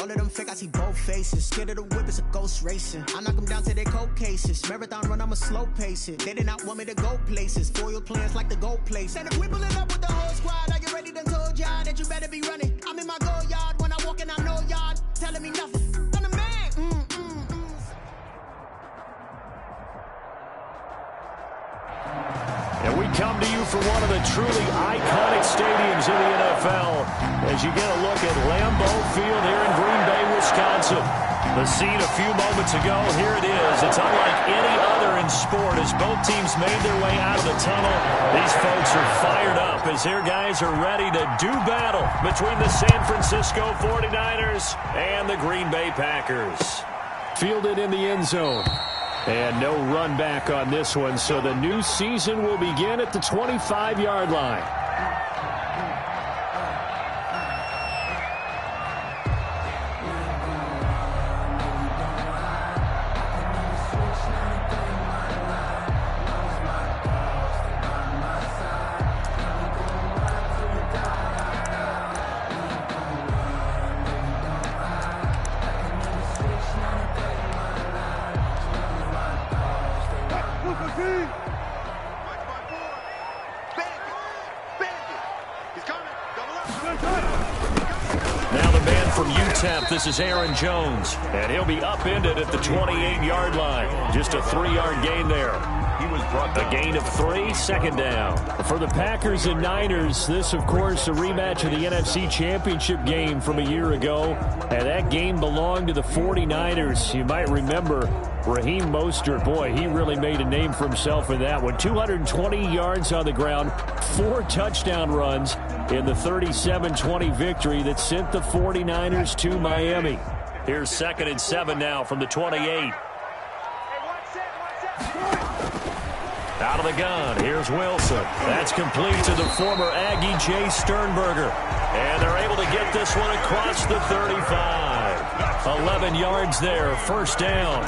All of them fake, I see both faces. Scared of the whip, it's a ghost racing. I knock them down to their cold cases. Marathon run, I'm a slow pace it. They did not want me to go places. Foil plans like the gold place. And if we pulling up with the whole squad, are you ready? Done told y'all that you better be running. I'm in my go yard. When I walk in, I know y'all telling me nothing. I'm the man. And we come to you from one of the truly iconic stadiums in the NFL as you get a look at Lambeau Field here in Green Bay, Wisconsin. The scene a few moments ago, here it is. It's unlike any other in sport as both teams made their way out of the tunnel. These folks are fired up as their guys are ready to do battle between the San Francisco 49ers and the Green Bay Packers. Fielded in the end zone. And no run back on this one, so the new season will begin at the 25-yard line. Now the man from UTEP, this is Aaron Jones, and he'll be upended at the 28-yard line. Just a 3-yard gain there. A gain of 3, second down. For the Packers and Niners, this, of course, a rematch of the NFC Championship game from a year ago, and that game belonged to the 49ers. You might remember Raheem Mostert, boy, he really made a name for himself in that one. 220 yards on the ground, 4 touchdown runs in the 37-20 victory that sent the 49ers to Miami. Here's 2nd and 7 now from the 28. Out of the gun, here's Wilson. That's complete to the former Aggie Jay Sternberger. And they're able to get this one across the 35. 11 yards there, first down.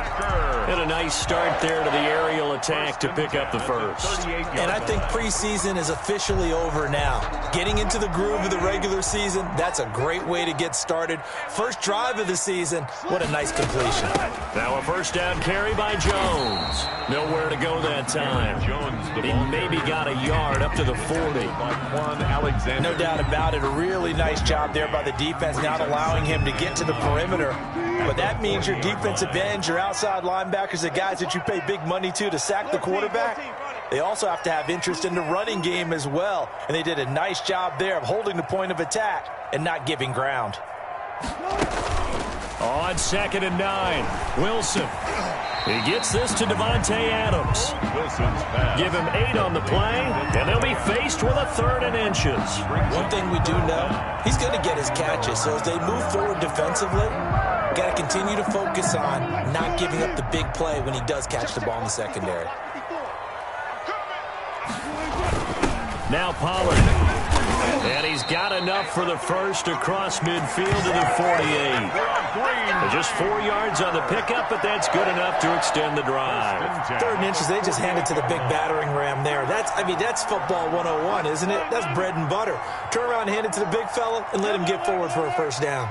And a nice start there to the aerial attack to pick up the first. And I think preseason is officially over now. Getting into the groove of the regular season, that's a great way to get started. First drive of the season, what a nice completion. Now a first down carry by Jones. Nowhere to go that time. He maybe got a yard up to the 40. No doubt about it. A really nice job there by the defense, not allowing him to get to the perimeter. But that means your defensive ends, your outside linebackers, the guys that you pay big money to sack the quarterback, they also have to have interest in the running game as well. And they did a nice job there of holding the point of attack and not giving ground. On 2nd and 9, Wilson. He gets this to Devontae Adams. Give him 8 on the play, and they'll be faced with a 3rd and inches. One thing we do know, he's going to get his catches. So as they move forward defensively, got to continue to focus on not giving up the big play when he does catch the ball in the secondary. Now Pollard. And he's got enough for the first across midfield to the 48. Just 4 yards on the pickup, but that's good enough to extend the drive. 3rd and inches, they just handed to the big battering ram there. That's football 101, isn't it? That's bread and butter. Turn around and hand it to the big fella and let him get forward for a first down.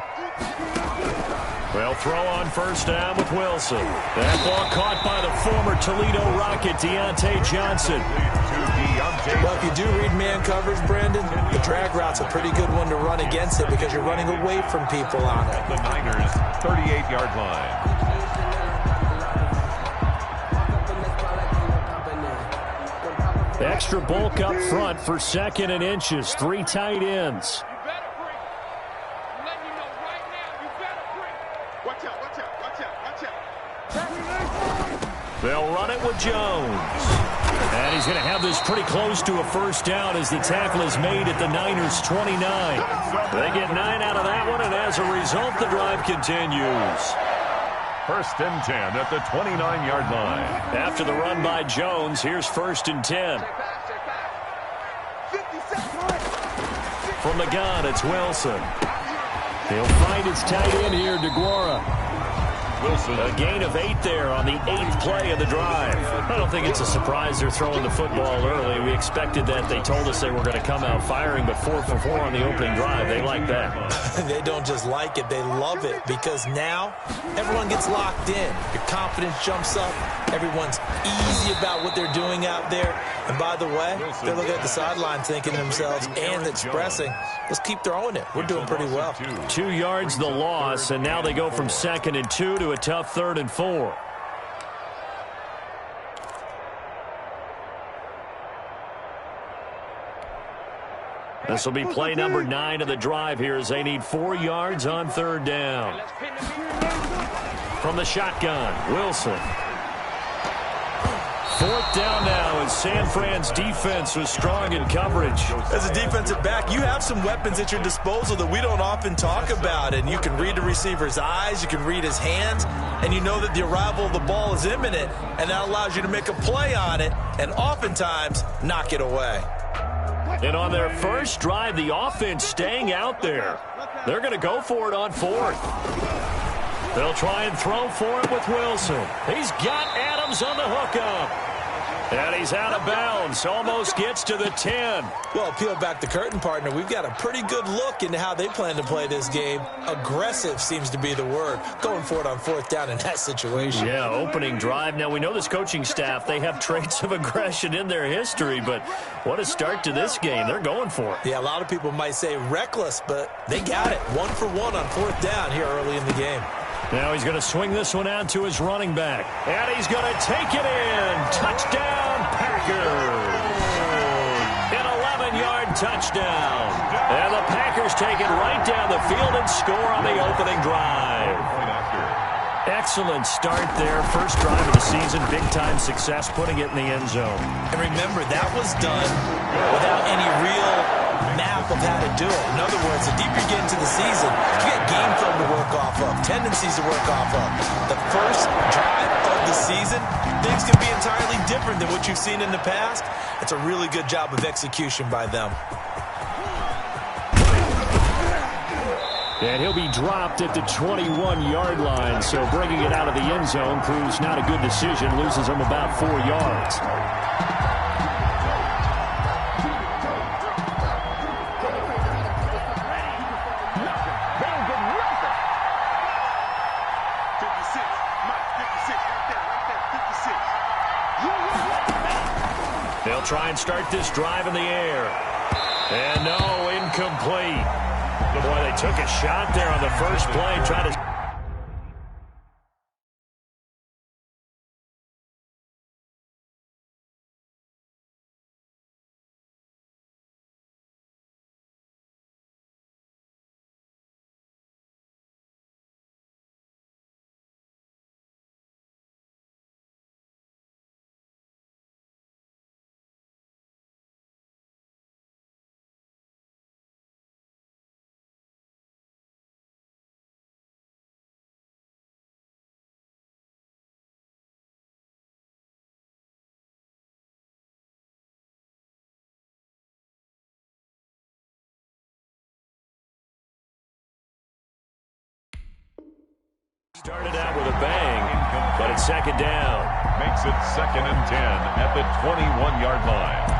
Well, throw on first down with Wilson. That ball caught by the former Toledo Rocket, Deontay Johnson. Well, if you do read man coverage, Brandon, the drag route's a pretty good one to run against it because you're running away from people on it. The Niners, 38-yard line. Extra bulk up front for 2nd and inches. 3 tight ends. They'll run it with Jones. And he's going to have this pretty close to a first down as the tackle is made at the Niners' 29. They get 9 out of that one, and as a result, the drive continues. 1st and 10 at the 29-yard line. After the run by Jones, here's 1st and 10. From the gun, it's Wilson. He'll find his tight end here, DeGuara. A gain of 8 there on the 8th play of the drive. I don't think it's a surprise they're throwing the football early. We expected that. They told us they were going to come out firing, but 4 for 4 on the opening drive. They like that. They don't just like it, they love it, because now everyone gets locked in. Your confidence jumps up. Everyone's easy about what they're doing out there. And by the way, they're looking at the sideline thinking to themselves and expressing, let's keep throwing it. We're doing pretty well. 2 yards the loss, and now they go from 2nd and 2 to a tough 3rd and 4. This will be play number 9 of the drive here as they need 4 yards on 3rd down. From the shotgun, Wilson. 4th down now, and San Fran's defense was strong in coverage. As a defensive back, you have some weapons at your disposal that we don't often talk about, and you can read the receiver's eyes, you can read his hands, and you know that the arrival of the ball is imminent, and that allows you to make a play on it and oftentimes knock it away. And on their first drive, the offense staying out there. They're going to go for it on 4th. They'll try and throw for it with Wilson. He's got Adams on the hookup. And he's out of bounds. Almost gets to the 10. Well, peel back the curtain, partner. We've got a pretty good look into how they plan to play this game. Aggressive seems to be the word. Going for it on 4th down in that situation. Yeah, opening drive. Now, we know this coaching staff, they have traits of aggression in their history, but what a start to this game. They're going for it. Yeah, a lot of people might say reckless, but they got it. 1 for 1 on 4th down here early in the game. Now he's going to swing this one out to his running back. And he's going to take it in. Touchdown, Packers. An 11-yard touchdown. And the Packers take it right down the field and score on the opening drive. Excellent start there. First drive of the season. Big-time success putting it in the end zone. And remember, that was done without any real map of how to do it. In other words, the deeper you get into the season, you get game film to work off of, tendencies to work off of. The first drive of the season, things can be entirely different than what you've seen in the past. It's a really good job of execution by them. And he'll be dropped at the 21-yard line, so bringing it out of the end zone proves not a good decision, loses him about 4 yards. They'll try and start this drive in the air. And no, incomplete. Boy, they took a shot there on the first play, tried to... Started out with a bang, but it's 2nd down. Makes it 2nd and 10 at the 21-yard line.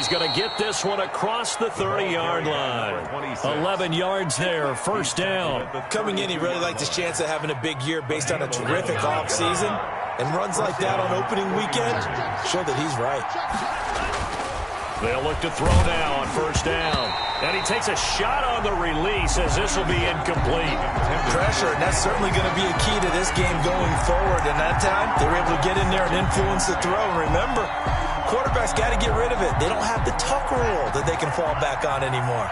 He's going to get this one across the 30-yard line. 11 yards there, 1st down. Coming in, he really liked his chance of having a big year based on a terrific offseason. And runs like that on opening weekend show that he's right. They'll look to throw now on 1st down. And he takes a shot on the release as this will be incomplete. Pressure, and that's certainly going to be a key to this game going forward. And that time, they were able to get in there and influence the throw. And remember, quarterbacks got to get rid of it. They don't have the tuck rule that they can fall back on anymore.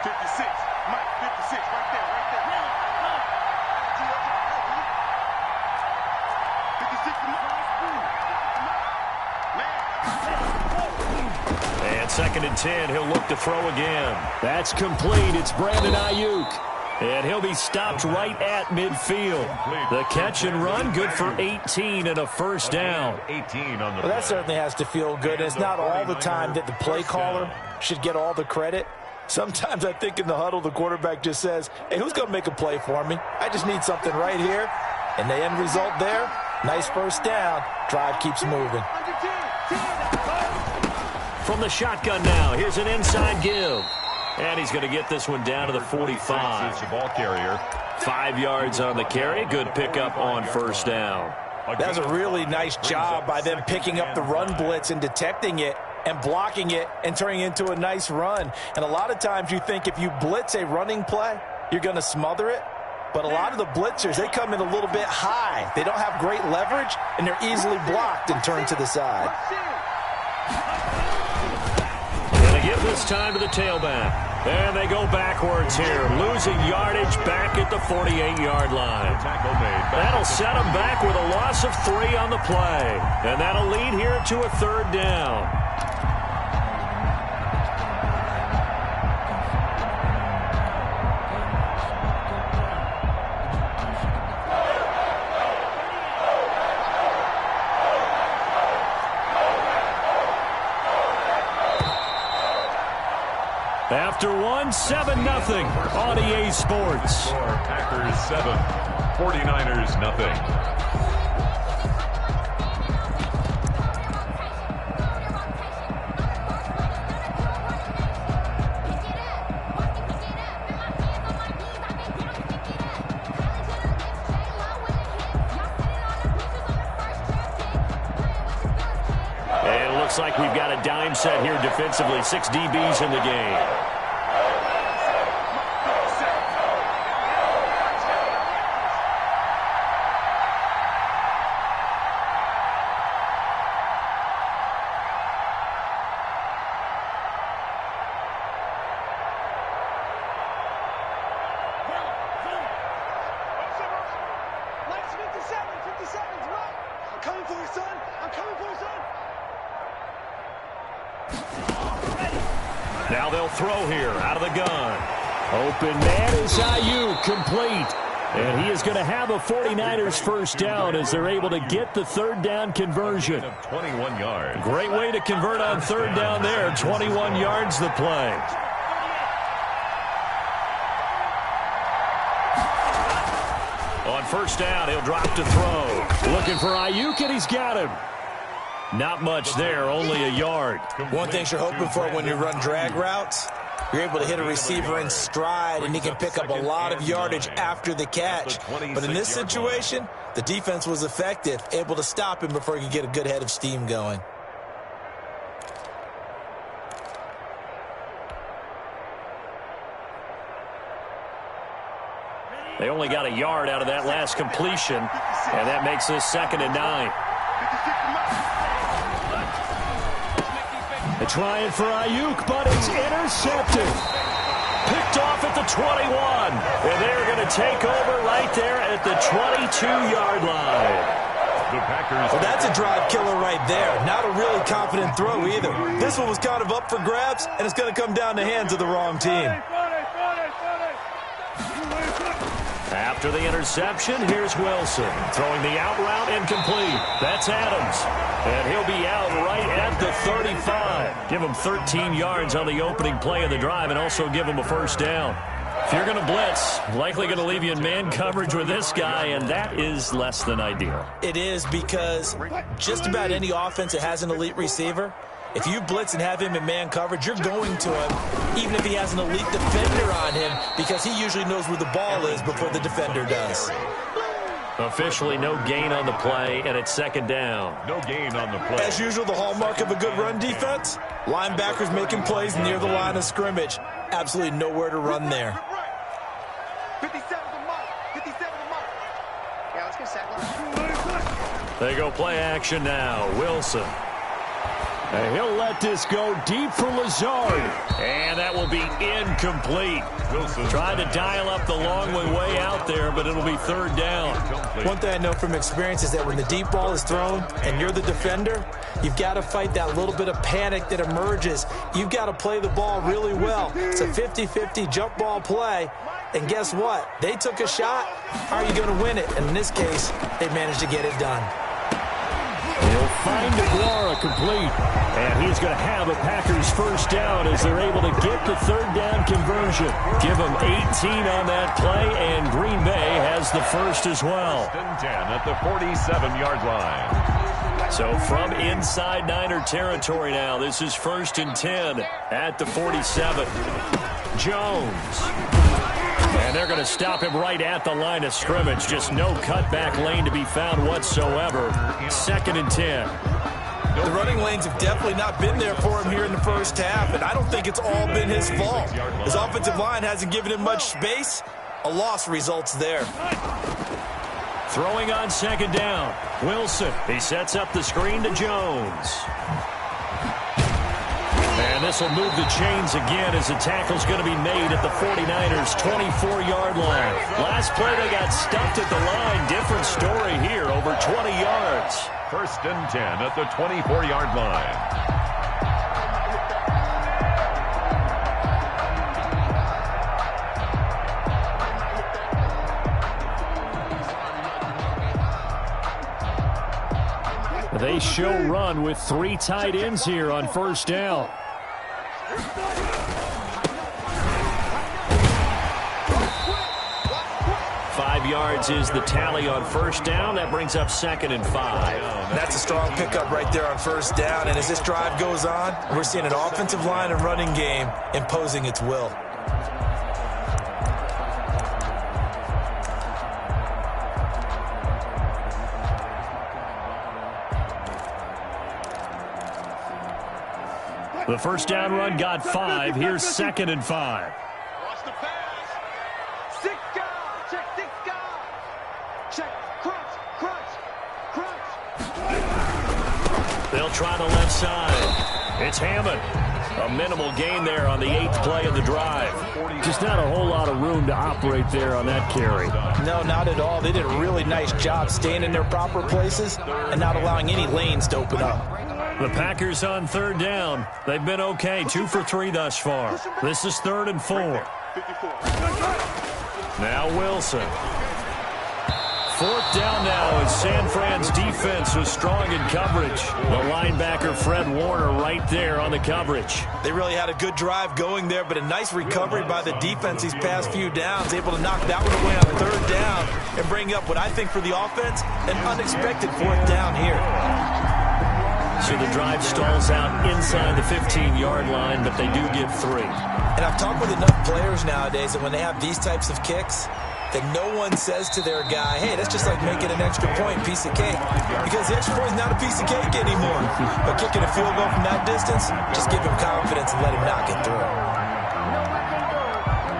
56, Mike, 56, right there, right there. 56, 2nd and 10. He'll look to throw again. That's complete. It's Brandon Ayuk. And he'll be stopped right at midfield. The catch and run, good for 18 and a first down. Well, that certainly has to feel good. It's not all the time that the play caller should get all the credit. Sometimes I think in the huddle, the quarterback just says, hey, who's going to make a play for me? I just need something right here. And the end result there, nice first down. Drive keeps moving. From the shotgun now, here's an inside give. And he's going to get this one down to the 45. The ball carrier. 5 yards on the carry. Good pickup on first down. That's a really nice job by them picking up the run blitz and detecting it and blocking it and turning it into a nice run. And a lot of times you think if you blitz a running play, you're going to smother it. But a lot of the blitzers, they come in a little bit high. They don't have great leverage, and they're easily blocked and turned to the side. And they give this time to the tailback. And they go backwards here, losing yardage back at the 48-yard line. That'll set them back with a loss of 3 on the play. And that'll lead here to a 3rd down. After 1, 7-0 on EA Sports. Packers 7, 49ers nothing. And it looks like we've got a dime set here defensively. 6 DBs in the game. Now they'll throw here out of the gun. Open man is Ayuk, complete. And he is going to have a 49ers first down as they're able to get the 3rd down conversion. 21 yards. Great way to convert on 3rd down there. 21 yards the play. On first down, he'll drop to throw. Looking for Ayuk, and he's got him. Not much there, only a yard. One thing you're hoping for when you run drag routes, you're able to hit a receiver in stride, and he can pick up a lot of yardage after the catch. But in this situation, the defense was effective, able to stop him before he could get a good head of steam going. They only got a yard out of that last completion, and that makes this 2nd and 9. They're trying for Ayuk, but it's intercepted. Picked off at the 21. And they're going to take over right there at the 22-yard line. The Packers. Well, that's a drive killer right there. Not a really confident throw either. This one was kind of up for grabs, and it's going to come down the hands of the wrong team. After the interception, here's Wilson. Throwing the out route incomplete. That's Adams. And he'll be out right at the 35. Give him 13 yards on the opening play of the drive and also give him a first down. If you're going to blitz, likely going to leave you in man coverage with this guy, and that is less than ideal. It is, because just about any offense that has an elite receiver, if you blitz and have him in man coverage, you're going to him, even if he has an elite defender on him, because he usually knows where the ball is before the defender does. Officially no gain on the play, and it's 2nd down. No gain on the play. As usual, the hallmark of a good run defense, linebackers making plays near the line of scrimmage. Absolutely nowhere to run there. 57 the mark. 57 the mark. Yeah, let's get sack line. They go play action now. Wilson. And he'll let this go deep for Lazard. And that will be incomplete. Trying to dial up the long way out there, but it'll be third down. One thing I know from experience is that when the deep ball is thrown and you're the defender, you've got to fight that little bit of panic that emerges. You've got to play the ball really well. It's a 50-50 jump ball play. And guess what? They took a shot. How are you going to win it? And in this case, they managed to get it done. He'll find Aguara complete. And he's going to have a Packers first down as they're able to get the third down conversion. Give them 18 on that play, and Green Bay has the first as well. First and 10 at the 47-yard line. So from inside Niner territory now, this is first and 10 at the 47. Jones. And they're going to stop him right at the line of scrimmage. Just no cutback lane to be found whatsoever. Second and 10. The running lanes have definitely not been there for him here in the first half, and I don't think it's all been his fault. His offensive line hasn't given him much space. A loss results there. Throwing on second down. Wilson. He sets up the screen to Jones. And this will move the chains again as the tackle's going to be made at the 49ers' 24-yard line. Last play, they got stuffed at the line. Different story here, over 20 yards. First and 10 at the 24-yard line. They show run with 3 tight ends here on first down. 5 yards is the tally on first down. That brings up second and 5. That's a strong pickup right there on first down. And as this drive goes on, we're seeing an offensive line and running game imposing its will. The first down run got 5. Here's second and 5. Watch the pass. 6 guard. Check 6 guard. Check. Crunch. They'll try the left side. It's Hammond. A minimal gain there on the 8th play of the drive. Just not a whole lot of room to operate there on that carry. No, not at all. They did a really nice job staying in their proper places and not allowing any lanes to open up. The Packers on third down. They've been okay, 2 for 3 thus far. This is third and 4. Now Wilson. Fourth down now as San Fran's defense was strong in coverage. The linebacker Fred Warner right there on the coverage. They really had a good drive going there, but a nice recovery by the defense these past few downs, able to knock that one away on third down and bring up what I think for the offense, an unexpected fourth down here. So the drive stalls out inside the 15-yard line, but they do get 3. And I've talked with enough players nowadays that when they have these types of kicks, that no one says to their guy, hey, that's just like making an extra point, piece of cake. Because the extra point is not a piece of cake anymore. But kicking a field goal from that distance, just give him confidence and let him knock it through.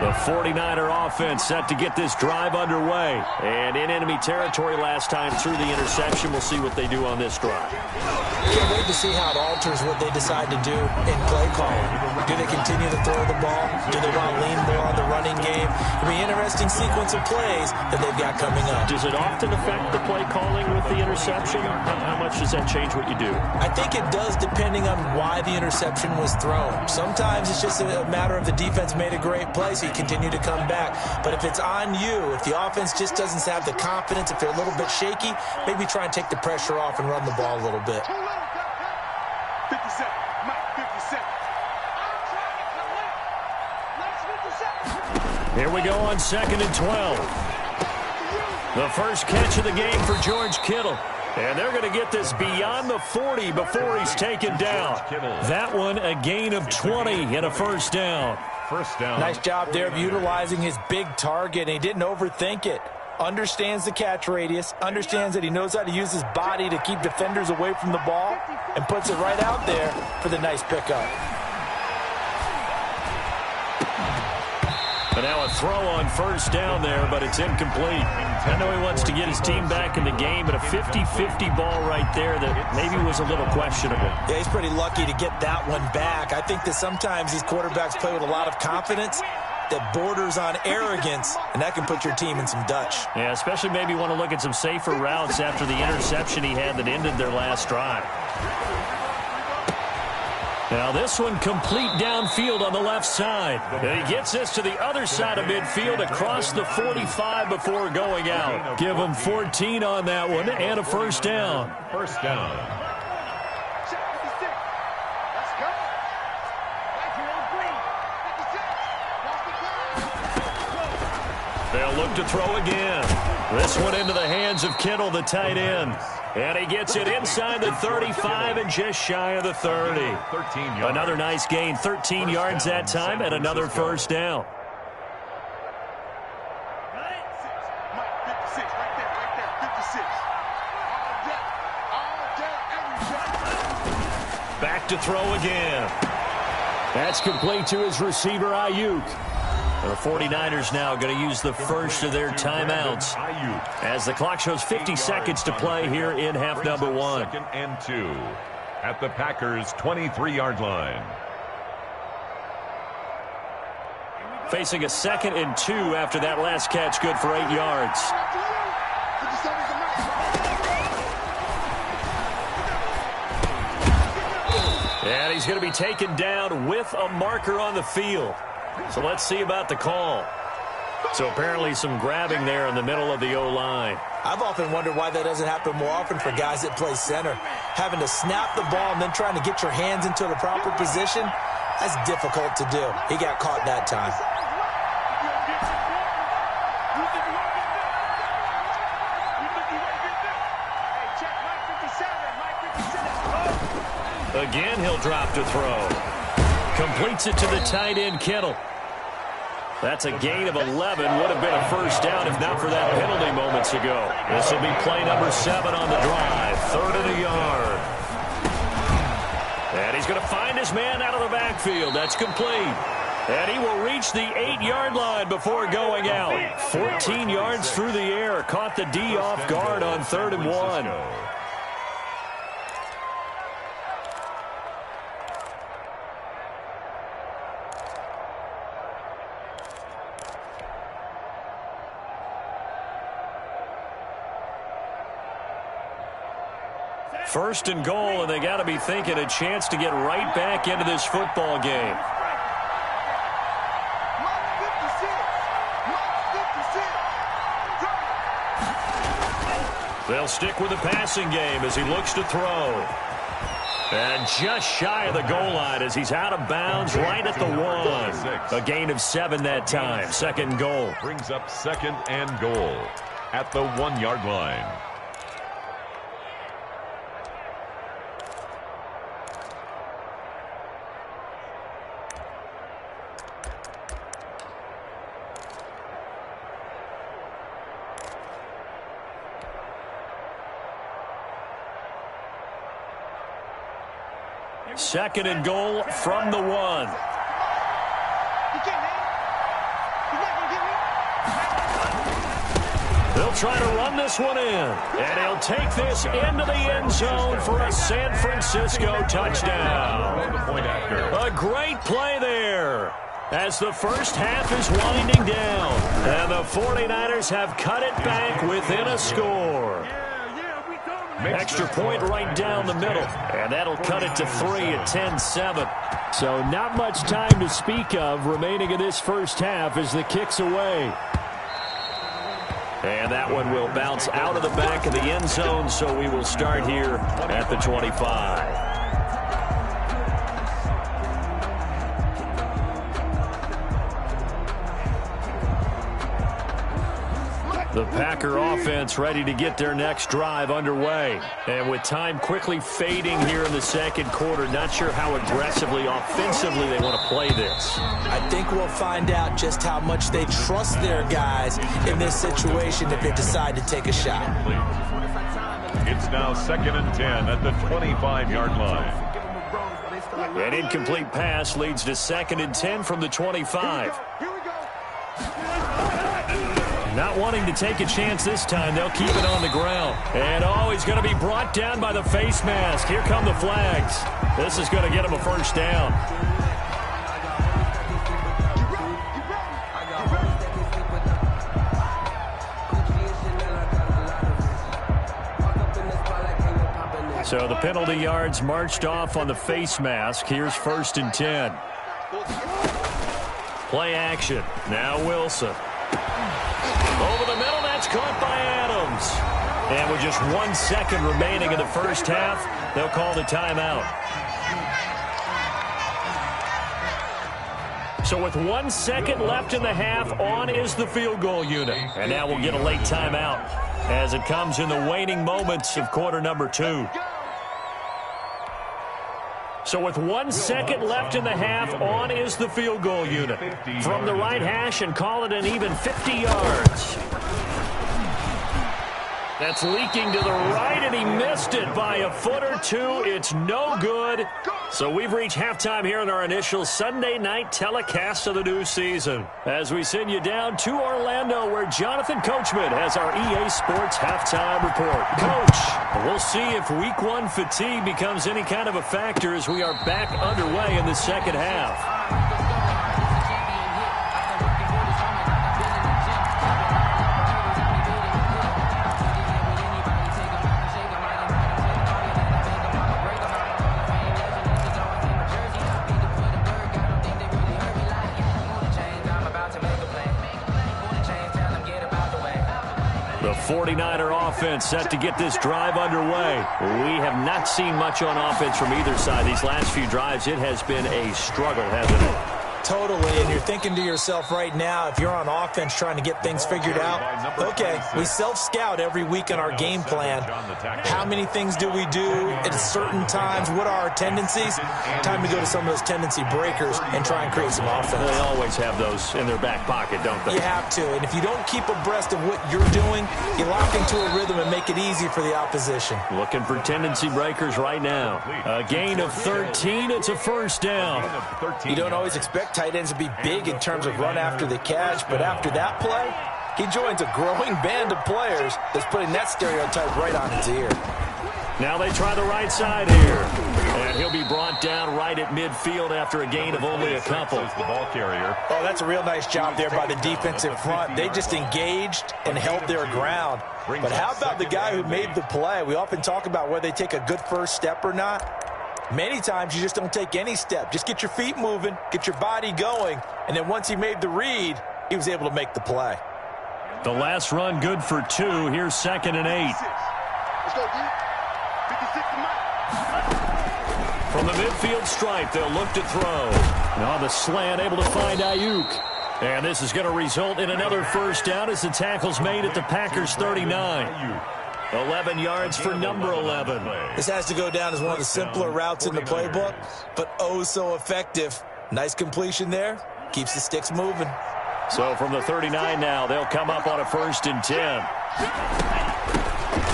The 49er offense set to get this drive underway. And in enemy territory last time through the interception. We'll see what they do on this drive. Can't wait to see how it alters what they decide to do in play calling. Do they continue to throw the ball? Do they want to lean more on the running game? It'll be an interesting sequence of plays that they've got coming up. Does it often affect the play calling with the interception? How much does that change what you do? I think it does, depending on why the interception was thrown. Sometimes it's just a matter of the defense made a great play, so you continue to come back. But if it's on you, if the offense just doesn't have the confidence, if they're a little bit shaky, maybe try and take the pressure off and run the ball a little bit. 57. Mike, 57. Here we go on second and 12. The first catch of the game for George Kittle. And they're going to get this beyond the 40 before he's taken down. That one a gain of 20 and a first down. First down. Nice job there of utilizing his big target. And he didn't overthink it. Understands the catch radius, understands that he knows how to use his body to keep defenders away from the ball, and puts it right out there for the nice pickup. And now a throw on first down there, but it's incomplete. I know he wants to get his team back in the game, but a 50-50 ball right there that maybe was a little questionable. Yeah, he's pretty lucky to get that one back. I think that sometimes these quarterbacks play with a lot of confidence that borders on arrogance, and that can put your team in some Dutch. Yeah, especially maybe want to look at some safer routes after the interception he had that ended their last drive. Now this one complete downfield on the left side. And he gets this to the other side of midfield across the 45 before going out. Give him 14 on that one and a first down. First down. They'll look to throw again. This one into the hands of Kittle, the tight end. And he gets it inside the 35 and just shy of the 30. Another nice gain, 13 yards that time, and another first down. Back to throw again. That's complete to his receiver, Ayuk. The 49ers now going to use the first of their timeouts as the clock shows 50 seconds to play here in half number one. Second and 2 at the Packers' 23-yard line. Facing a 2nd and 2 after that last catch, good for 8 yards. And he's going to be taken down with a marker on the field. So let's see about the call. So apparently some grabbing there in the middle of the O-line. I've often wondered why that doesn't happen more often for guys that play center. Having to snap the ball and then trying to get your hands into the proper position, that's difficult to do. He got caught that time. Again, he'll drop to throw. Completes it to the tight end, Kittle. That's a gain of 11. Would have been a first down if not for that penalty moments ago. This will be play number 7 on the drive. 3rd and a yard. And he's going to find his man out of the backfield. That's complete. And he will reach the 8-yard line before going out. 14 yards through the air. Caught the D off guard on 3rd and 1. First and goal, and they got to be thinking a chance to get right back into this football game. They'll stick with the passing game as he looks to throw. And just shy of the goal line as he's out of bounds right at the 1. A gain of 7 that time. 2nd goal. Brings up 2nd and goal at the 1-yard line. Second and goal from the 1. They'll try to run this one in. And he'll take this into the end zone for a San Francisco touchdown. A great play there as the first half is winding down. And the 49ers have cut it back within a score. Extra point right down the middle. And that'll cut it to 3 at 10-7. So not much time to speak of remaining in this first half as the kick's away. And that one will bounce out of the back of the end zone, so we will start here at the 25. The Packer offense ready to get their next drive underway. And with time quickly fading here in the second quarter, not sure how aggressively, offensively they want to play this. I think we'll find out just how much they trust their guys in this situation if they decide to take a shot. It's now 2nd and 10 at the 25-yard line. An incomplete pass leads to 2nd and 10 from the 25. Not wanting to take a chance this time, they'll keep it on the ground. And, oh, he's going to be brought down by the face mask. Here come the flags. This is going to get him a first down. So the penalty yards marched off on the face mask. Here's 1st and 10. Play action. Now Wilson. Over the middle, that's caught by Adams. And with just 1 second remaining in the first half, they'll call the timeout. So with 1 second left in the half, on is the field goal unit. And now we'll get a late timeout as it comes in the waning moments of quarter number 2. So with 1 second left in the half, on is the field goal unit. From the right hash and call it an even 50 yards. That's leaking to the right, and he missed it by a foot or two. It's no good. So we've reached halftime here in our initial Sunday night telecast of the new season. As we send you down to Orlando, where Jonathan Coachman has our EA Sports halftime report. Coach, we'll see if Week 1 fatigue becomes any kind of a factor as we are back underway in the second half. The 49er offense set to get this drive underway. We have not seen much on offense from either side. These last few drives, it has been a struggle, hasn't it? Totally, and you're thinking to yourself right now, if you're on offense trying to get things figured out, okay, we self-scout every week in our game plan. How many things do we do at certain times? What are our tendencies? Time to go to some of those tendency breakers and try and create some offense. They always have those in their back pocket, don't they? You have to, and if you don't keep abreast of what you're doing, you lock into a rhythm and make it easy for the opposition. Looking for tendency breakers right now. A gain of 13, it's a first down. You don't always expect tight ends to be big in terms of run after the catch, but after that play, he joins a growing band of players that's putting that stereotype right on its ear. Now they try the right side here. And he'll be brought down right at midfield after a gain of only a couple. The ball carrier. Oh, that's a real nice job there by the defensive front. They just engaged and held their ground. But how about the guy who made the play? We often talk about whether they take a good first step or not. Many times you just don't take any step. Just get your feet moving, get your body going, and then once he made the read, he was able to make the play. The last run good for 2. Here's 2nd and 8. Let's go, D. 56 to Mike. From the midfield stripe, they'll look to throw. Now the slant able to find Ayuk. And this is going to result in another first down as the tackle's made at the Packers' 39. 11 yards for number 11. This has to go down as one of the simpler routes in the playbook, but oh so effective. Nice completion there. Keeps the sticks moving. So from the 39 now, they'll come up on a 1st and 10.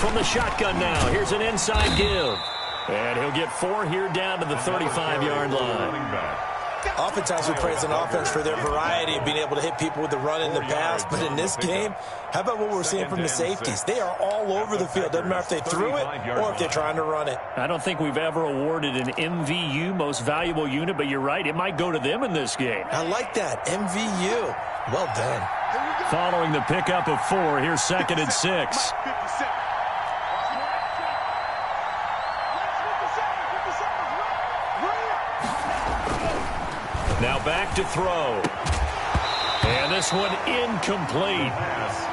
From the shotgun now, here's an inside give. And he'll get 4 here down to the 35-yard line. Oftentimes we praise an offense for their variety of being able to hit people with the run in the pass, but in this game, how about what we're seeing from the safeties? They are all over the field. Doesn't matter if they threw it or if they're trying to run it. I don't think we've ever awarded an MVU, most valuable unit, but you're right, it might go to them in this game. I like that, MVU. Well done. Following the pickup of 4, here's 2nd and 6. Now back to throw. And this one incomplete.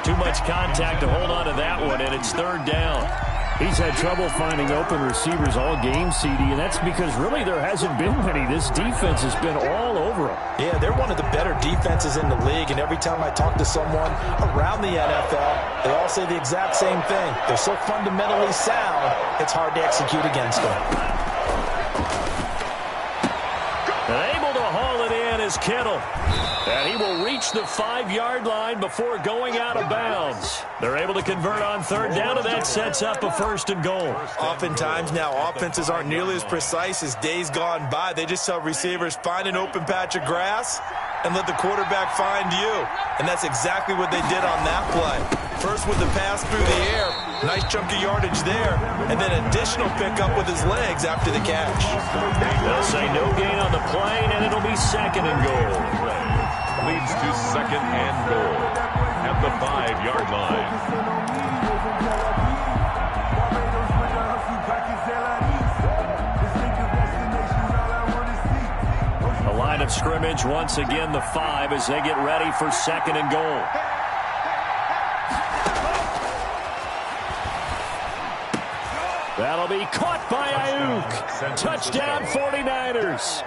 Too much contact to hold on to that one, and it's 3rd down. He's had trouble finding open receivers all game, CD, and that's because really there hasn't been many. This defense has been all over him. Yeah, they're one of the better defenses in the league, and every time I talk to someone around the NFL, they all say the exact same thing. They're so fundamentally sound, it's hard to execute against them. Able to haul it in is Kittle. And he will reach the 5-yard line before going out of bounds. They're able to convert on 3rd down, and that sets up a 1st and goal. Oftentimes now, offenses aren't nearly as precise as days gone by. They just tell receivers, find an open patch of grass and let the quarterback find you. And that's exactly what they did on that play. First with the pass through the air, nice chunk of yardage there, and then additional pickup with his legs after the catch. They'll say no gain on the play, and it'll be 2nd and goal. Leads to 2nd and goal at the 5-yard line. The line of scrimmage, once again, the 5 as they get ready for 2nd and goal. That'll be caught by Ayuk. Touchdown 49ers.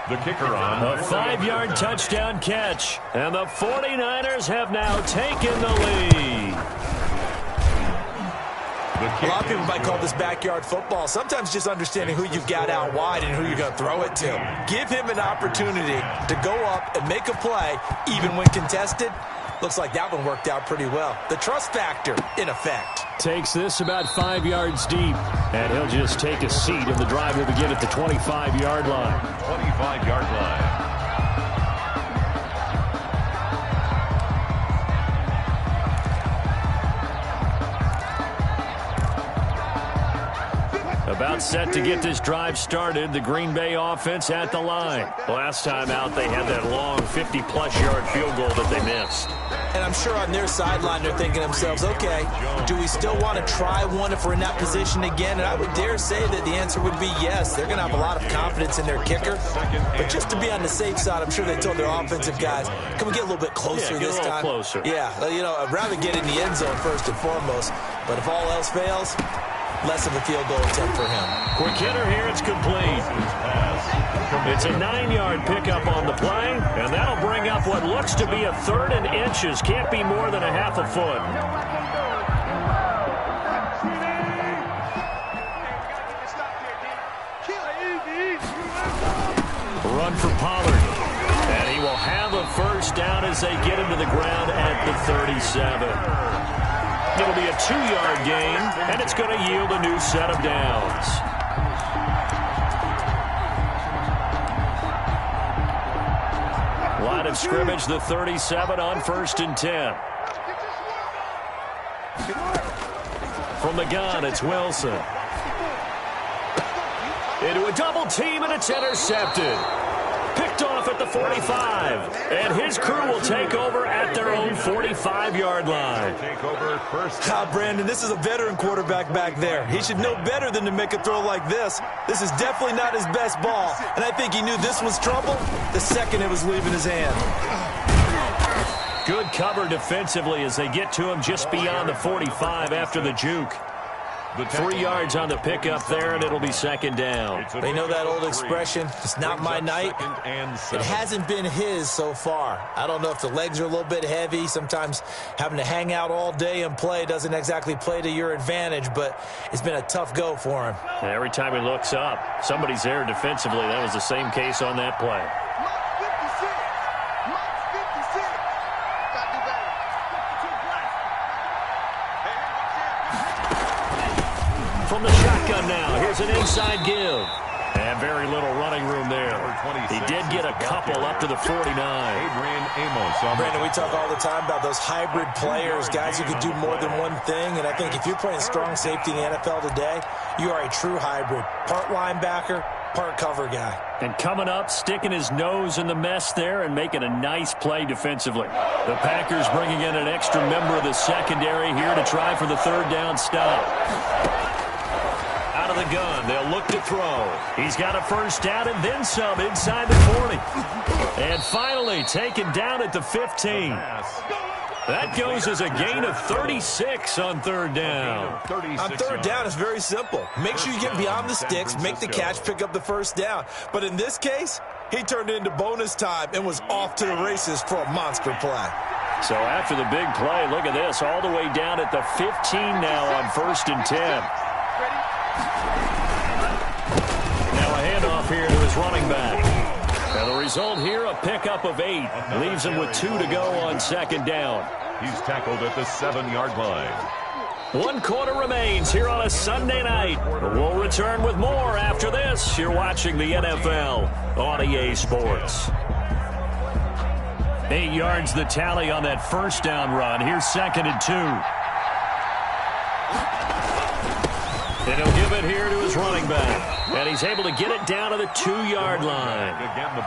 The kicker on. A 5-yard touchdown catch. And the 49ers have now taken the lead. A lot of people might call this backyard football. Sometimes just understanding who you've got out wide and who you're going to throw it to. Give him an opportunity to go up and make a play, even when contested. Looks like that one worked out pretty well. The trust factor, in effect. Takes this about 5 yards deep. And he'll just take a seat, and the drive will begin at the 25-yard line. 25-yard line. About set to get this drive started, the Green Bay offense at the line. Last time out, they had that long 50-plus yard field goal that they missed. And I'm sure on their sideline they're thinking to themselves, okay, do we still want to try one if we're in that position again? And I would dare say that the answer would be yes. They're going to have a lot of confidence in their kicker. But just to be on the safe side, I'm sure they told their offensive guys, can we get a little bit closer this time? Closer. Yeah, you know, I'd rather get in the end zone first and foremost. But if all else fails, less of a field goal attempt for him. Quick hitter here, it's complete. It's a 9-yard pickup on the play, and that'll bring up what looks to be a 3rd and inches. Can't be more than a half a foot. Run for Pollard. And he will have a first down as they get him to the ground at the 37. It'll be a 2-yard gain, and it's going to yield a new set of downs. Line of scrimmage, the 37 on 1st and 10. From the gun, it's Wilson. Into a double team, and it's intercepted. Picked off at the 45, and his crew will take over at their own 45-yard line. Brandon, this is a veteran quarterback back there. He should know better than to make a throw like this. This is definitely not his best ball, and I think he knew this was trouble the second it was leaving his hand. Good cover defensively as they get to him just beyond the 45 after the juke. 3 yards on the pickup there, and it'll be 2nd down. They know that old expression, it's not my night. It hasn't been his so far. I don't know if the legs are a little bit heavy. Sometimes having to hang out all day and play doesn't exactly play to your advantage, but it's been a tough go for him. Every time he looks up, somebody's there defensively. That was the same case on that play. From the shotgun now, here's an inside give. And very little running room there. He did get a couple up to the 49. Brandon, we talk all the time about those hybrid players, guys who can do more than one thing. And I think if you're playing strong safety in the NFL today, you are a true hybrid. Part linebacker, part cover guy. And coming up, sticking his nose in the mess there and making a nice play defensively. The Packers bringing in an extra member of the secondary here to try for the 3rd down stop. Out of the gun, they'll look to throw. He's got a first down and then some inside the 40. And finally taken down at the 15. That goes as a gain of 36 on 3rd down. On 3rd down, it's very simple. Make sure you get beyond the sticks, make the catch, pick up the first down. But in this case, he turned it into bonus time and was off to the races for a monster play. So after the big play, look at this, all the way down at the 15 now on 1st and 10. Now a handoff here to his running back. And the result here, a pickup of 8. Leaves him with 2 to go on 2nd down. He's tackled at the 7-yard line. 1 quarter remains here on a Sunday night. We'll return with more after this. You're watching the NFL on EA Sports. 8 yards the tally on that first down run. Here's 2nd and 2. And he'll give it here to his running back. And he's able to get it down to the 2-yard line.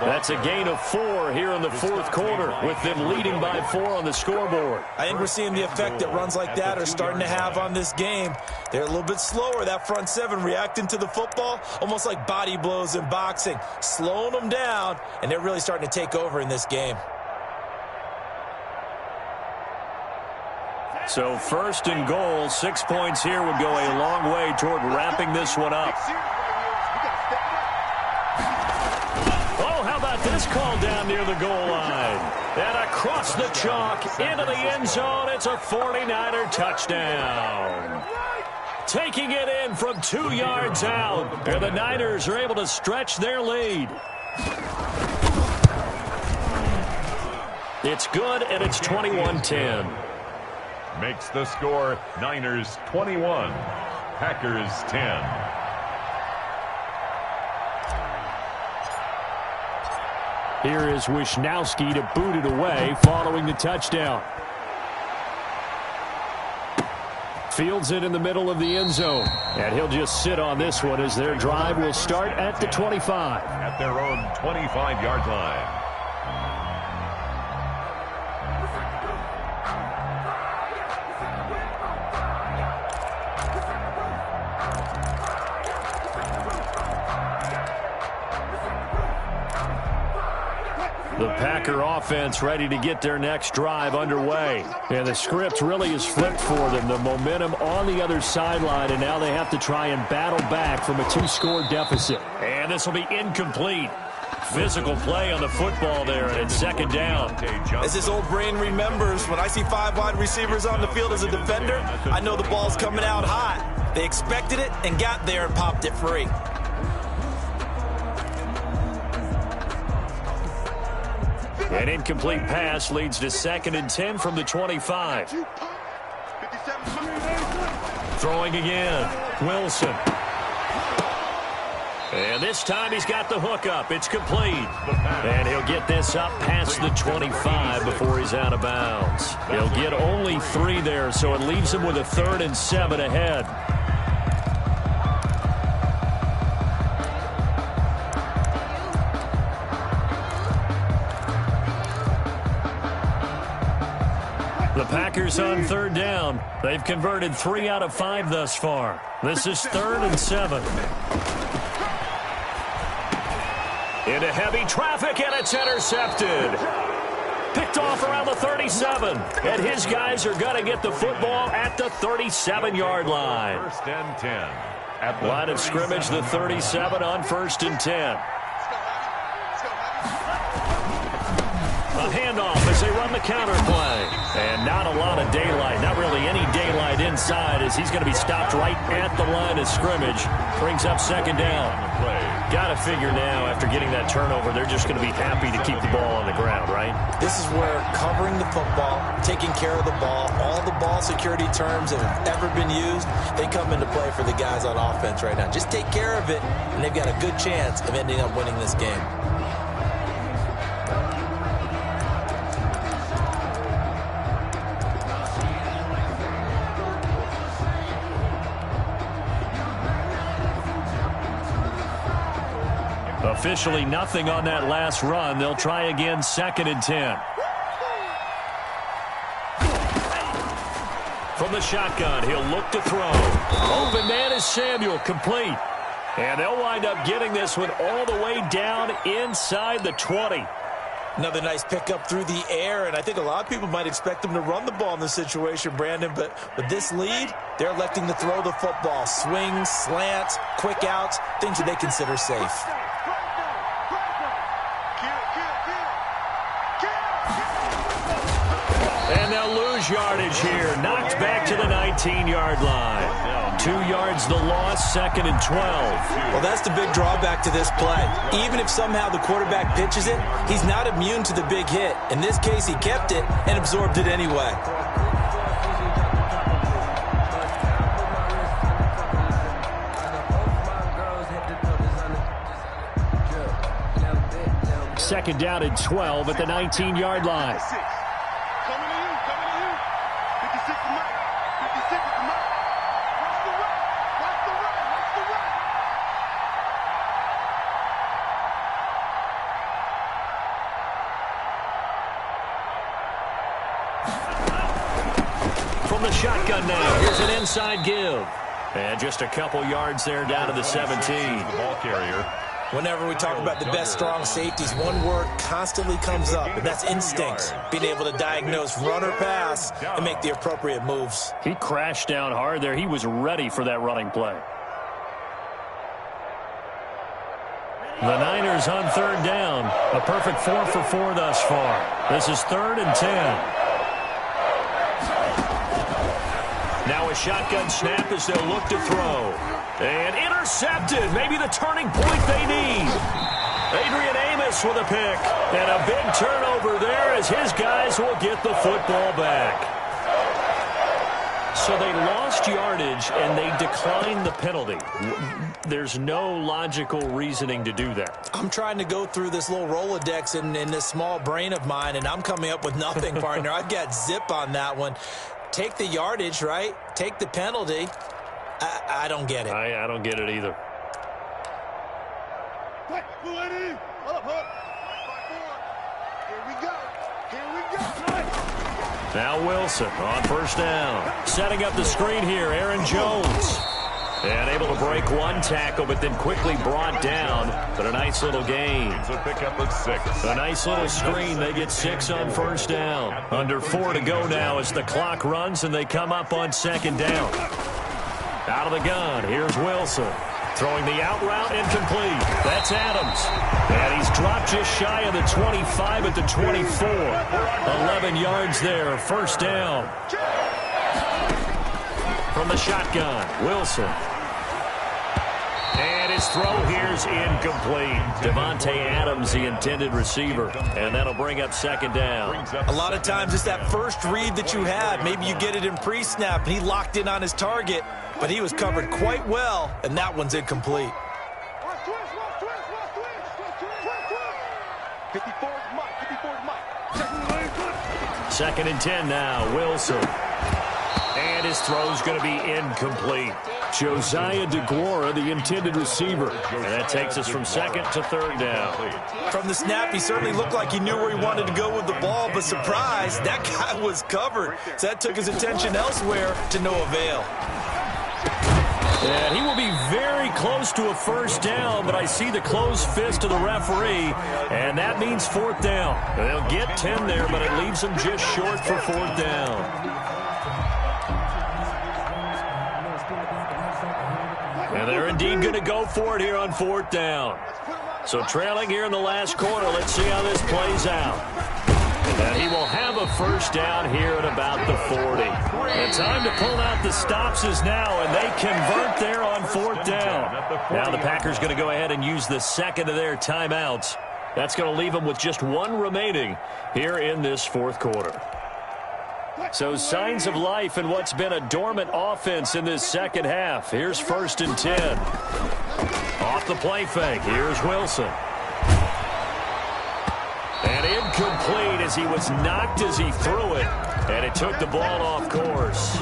That's a gain of 4 here in the fourth quarter, with them leading by 4 on the scoreboard. I think we're seeing the effect that runs like that are starting to have on this game. They're a little bit slower, that front seven, reacting to the football, almost like body blows in boxing, slowing them down, and they're really starting to take over in this game. So 1st and goal, 6 points here would go a long way toward wrapping this one up. Oh, how about this call down near the goal line? And across the chalk into the end zone, it's a 49er touchdown. Taking it in from 2 yards out, and the Niners are able to stretch their lead. It's good, and it's 21-10. Makes the score Niners 21, Packers 10. Here is Wisnowski to boot it away following the touchdown. Fields it in the middle of the end zone. And he'll just sit on this one as their drive will start at the 25. At their own 25-yard line. The Packer offense ready to get their next drive underway. And the script really is flipped for them. The momentum on the other sideline, and now they have to try and battle back from a 2-score deficit. And this will be incomplete. Physical play on the football there, and it's 2nd down. As his old brain remembers, when I see 5 wide receivers on the field as a defender, I know the ball's coming out hot. They expected it and got there and popped it free. An incomplete pass leads to 2nd and 10 from the 25. Throwing again, Wilson. And this time he's got the hook up. It's complete. And he'll get this up past the 25 before he's out of bounds. He'll get only 3 there, so it leaves him with a 3rd and 7 ahead. The Packers on 3rd down. They've converted 3 out of 5 thus far. This is 3rd and 7. Into heavy traffic, and it's intercepted. Picked off around the 37. And his guys are going to get the football at the 37-yard line. 1st and 10. At the line of scrimmage, the 37 on 1st and 10. A handoff as they run the counter play. And not a lot of daylight, not really any daylight inside, as he's going to be stopped right at the line of scrimmage. Brings up 2nd down. Got to figure now, after getting that turnover, they're just going to be happy to keep the ball on the ground, right? This is where covering the football, taking care of the ball, all the ball security terms that have ever been used, they come into play for the guys on offense right now. Just take care of it, and they've got a good chance of ending up winning this game. Officially nothing on that last run. They'll try again, 2nd and 10. From the shotgun, he'll look to throw. Open man is Samuel, complete. And they'll wind up getting this one all the way down inside the 20. Another nice pickup through the air, and I think a lot of people might expect them to run the ball in this situation, Brandon, but with this lead, they're electing to throw the football. Swings, slants, quick outs, things that they consider safe. And they'll lose yardage here. Knocked back to the 19-yard line. 2 yards the loss, 2nd and 12. Well, that's the big drawback to this play. Even if somehow the quarterback pitches it, he's not immune to the big hit. In this case, he kept it and absorbed it anyway. second down and 12 at the 19-yard line. Coming to you. 56 is mine. 56 is mine. Watch the run. Watch the run. Watch the run. From the shotgun now, here's an inside give. And just a couple yards there down to the 17. The ball carrier. Whenever we talk about the best strong safeties, one word constantly comes up, and that's instinct. Being able to diagnose run or pass and make the appropriate moves. He crashed down hard there. He was ready for that running play. The Niners on third down. A perfect 4 for 4 thus far. This is 3rd and 10. Now a shotgun snap as they'll look to throw. And intercepted. Maybe the turning point they need. Adrian Amos with a pick. And a big turnover there as his guys will get the football back. So they lost yardage and they declined the penalty. There's no logical reasoning to do that. I'm trying to go through this little Rolodex in this small brain of mine, and I'm coming up with nothing, partner. I've got zip on that one. Take the yardage, right? Take the penalty. I don't get it. I don't get it either. Here we go. Here we go. Now Wilson on first down. Setting up the screen here, Aaron Jones. And able to break one tackle, but then quickly brought down. But a nice little gain. It's a pickup of 6. A nice little screen. They get 6 on first down. Under 4 to go now as the clock runs and they come up on second down. Out of the gun, here's Wilson. Throwing the out route, incomplete. That's Adams. And he's dropped just shy of the 25 at the 24. 11 yards there, first down. From the shotgun, Wilson. And his throw here's incomplete. Devontae Adams, the intended receiver. And that'll bring up second down. A lot of times it's that first read that you had. Maybe you get it in pre-snap, and he locked in on his target. But he was covered quite well, and that one's incomplete. 54 is Mike. 54 is Mike. Second and 10 now, Wilson. And his throw's going to be incomplete. Josiah DeGuara, the intended receiver. And that takes us from second to third down. From the snap, he certainly looked like he knew where he wanted to go with the ball, but surprise, that guy was covered. So that took his attention elsewhere to no avail. And he will be very close to a first down, but I see the closed fist of the referee, and that means fourth down. They'll get 10 there, but it leaves them just short for fourth down. And they're indeed going to go for it here on fourth down. So trailing here in the last quarter, let's see how this plays out. And he will have a first down here at about the 40. The time to pull out the stops is now, and they convert there on fourth down. Now the Packers going to go ahead and use the second of their timeouts. That's going to leave them with just one remaining here in this fourth quarter. So signs of life in what's been a dormant offense in this second half. Here's first and 10. Off the play fake. Here's Wilson. And incomplete as he was knocked as he threw it. And it took the ball off course.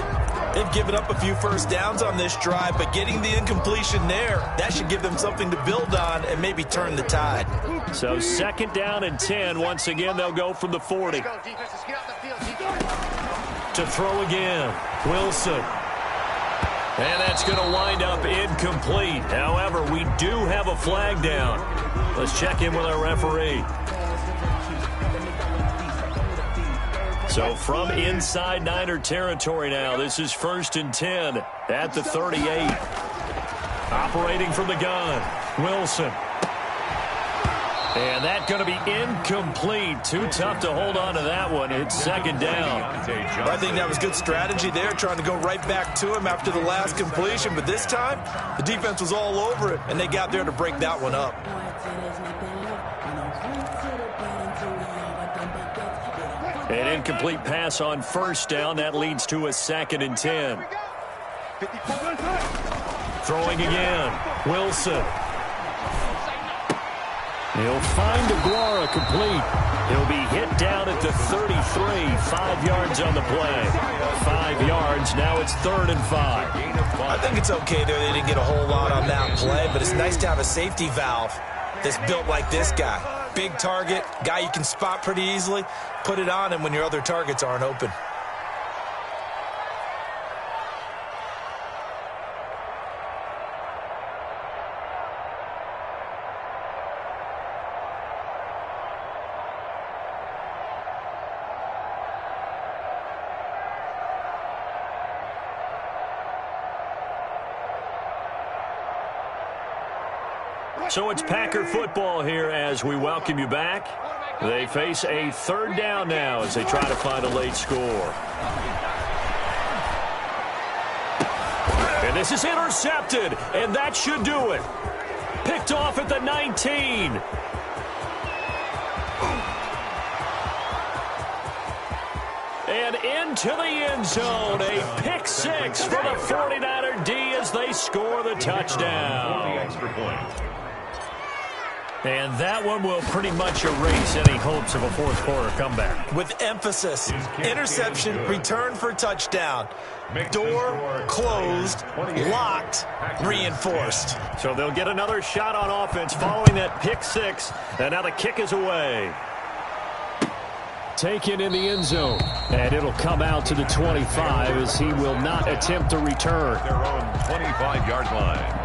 They've given up a few first downs on this drive, but getting the incompletion there, that should give them something to build on and maybe turn the tide. So second down and 10. Once again, they'll go from the 40. To throw again, Wilson. And that's going to wind up incomplete. However, we do have a flag down. Let's check in with our referee. So from inside Niner territory now, this is first and 10 at the 38. Operating from the gun, Wilson. And that's going to be incomplete. Too tough to hold on to that one. It's second down. I think that was good strategy there, trying to go right back to him after the last completion. But this time, the defense was all over it, and they got there to break that one up. An incomplete pass on first down. That leads to a second and 10. Throwing again, Wilson. He'll find Aguara complete. He'll be hit down at the 33, 5 yards on the play. 5 yards, now it's 3rd and 5. I think it's okay there. They didn't get a whole lot on that play, but it's nice to have a safety valve that's built like this guy. Big target, guy you can spot pretty easily. Put it on him when your other targets aren't open. So it's Packer football here as we welcome you back. They face a 3rd down now as they try to find a late score. And this is intercepted, and that should do it. Picked off at the 19. And into the end zone, a pick 6 for the 49er D as they score the touchdown. Extra point. And that one will pretty much erase any hopes of a 4th quarter comeback. With emphasis, interception, return for touchdown. Door closed, locked, reinforced. So they'll get another shot on offense following that pick 6. And now the kick is away. Taken in the end zone. And it'll come out to the 25 as he will not attempt to return. Their own 25-yard line.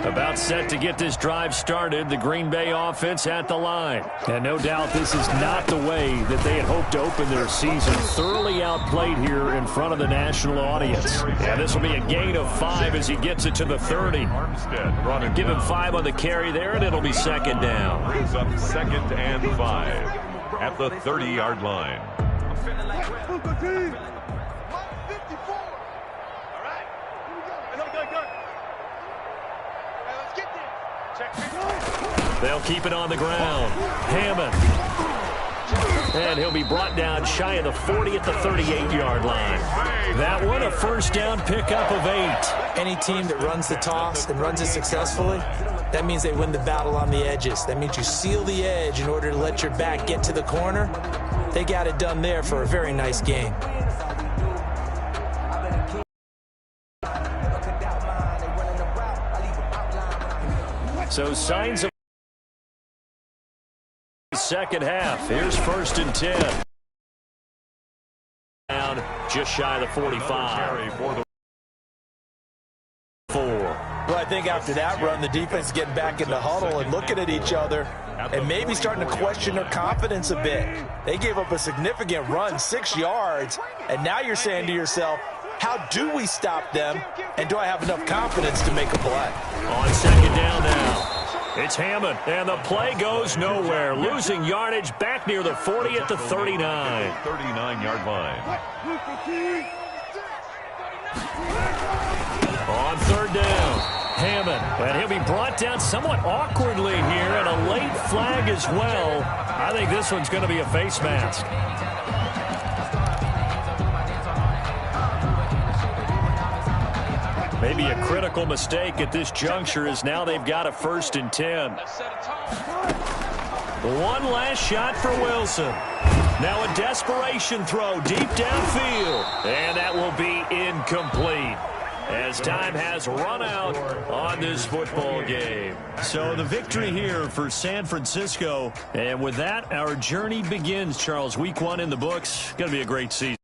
About set to get this drive started, the Green Bay offense at the line. And no doubt this is not the way that they had hoped to open their season. Thoroughly outplayed here in front of the national audience. Yeah, this will be a gain of 5 as he gets it to the 30. Give him 5 on the carry there, and it'll be 2nd down. Brings up 2nd and 5 at the 30-yard line. They'll keep it on the ground. Hammond. And he'll be brought down shy of the 40 at the 38-yard line. That one, a 1st down pickup of 8. Any team that runs the toss and runs it successfully, that means they win the battle on the edges. That means you seal the edge in order to let your back get to the corner. They got it done there for a very nice game. So signs of second half. Here's 1st and 10. Down just shy of the 45. Well, I think after that run, the defense is getting back in the huddle and looking at each other and maybe starting to question their confidence a bit. They gave up a significant run, 6 yards, and now you're saying to yourself, how do we stop them, and do I have enough confidence to make a play? On 2nd down now. It's Hammond, and the play goes nowhere. Losing yardage back near the 40 at the 39. 39-yard line. On 3rd down, Hammond, and he'll be brought down somewhat awkwardly here, and a late flag as well. I think this one's going to be a face mask. Maybe a critical mistake at this juncture as now they've got a 1st and 10. One last shot for Wilson. Now a desperation throw deep downfield. And that will be incomplete as time has run out on this football game. So the victory here for San Francisco. And with that, our journey begins, Charles. Week 1 in the books. Going to be a great season.